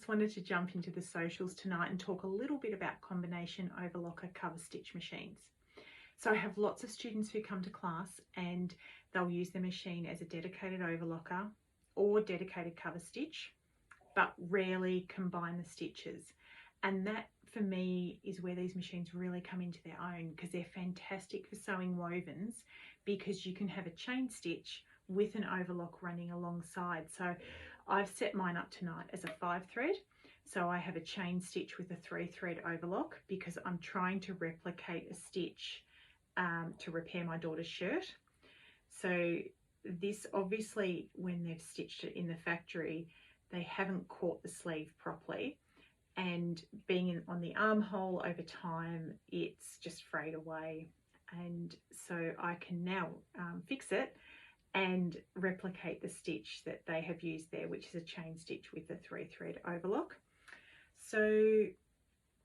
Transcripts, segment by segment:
wanted to jump into the socials tonight and talk a little bit about combination overlocker cover stitch machines. So I have lots of students who come to class and they'll use the machine as a dedicated overlocker or dedicated cover stitch, but rarely combine the stitches. And that for me is where these machines really come into their own, because they're fantastic for sewing wovens, because you can have a chain stitch with an overlock running alongside. So I've set mine up tonight as a 5-thread. So I have a chain stitch with a 3-thread overlock because I'm trying to replicate a stitch to repair my daughter's shirt. So this, obviously, when they've stitched it in the factory, they haven't caught the sleeve properly, and being on the armhole over time, it's just frayed away. And so I can now fix it and replicate the stitch that they have used there, which is a chain stitch with a 3-thread overlock. So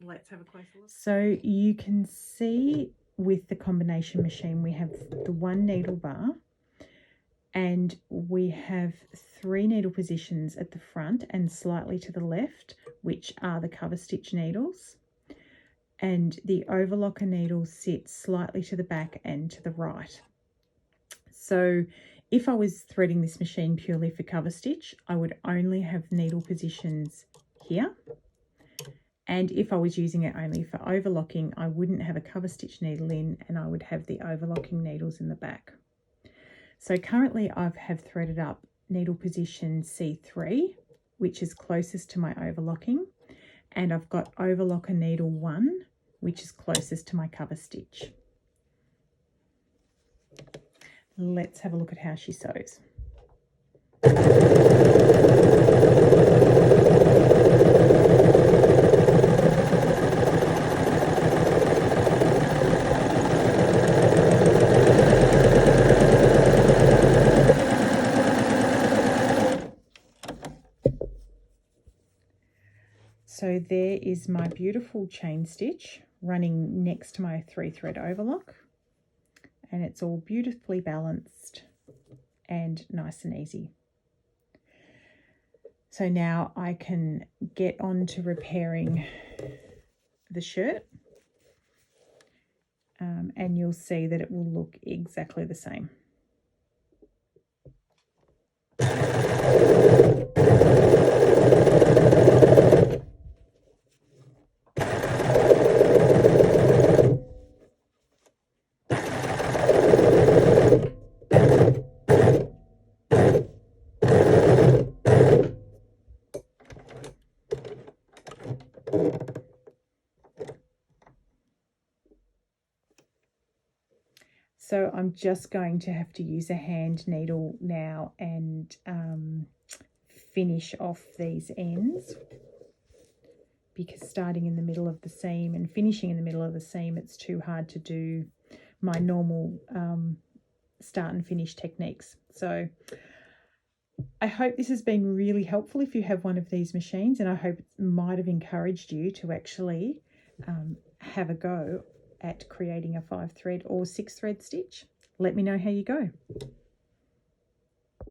let's have a closer look. So you can see with the combination machine, we have the 1 needle bar, and we have 3 needle positions at the front and slightly to the left, which are the cover stitch needles. And the overlocker needles sit slightly to the back and to the right. So if I was threading this machine purely for cover stitch, I would only have needle positions here. And if I was using it only for overlocking, I wouldn't have a cover stitch needle in, and I would have the overlocking needles in the back. So currently I have threaded up needle position C3, which is closest to my overlocking, and I've got overlocker needle 1, which is closest to my cover stitch. Let's have a look at how she sews. So there is my beautiful chain stitch running next to my 3-thread overlock, and it's all beautifully balanced and nice and easy. So now I can get on to repairing the shirt, and you'll see that it will look exactly the same. So I'm just going to have to use a hand needle now and finish off these ends, because starting in the middle of the seam and finishing in the middle of the seam, it's too hard to do my normal start and finish techniques. So I hope this has been really helpful if you have one of these machines, and I hope it might have encouraged you to actually have a go at creating a 5-thread or 6-thread stitch. Let me know how you go.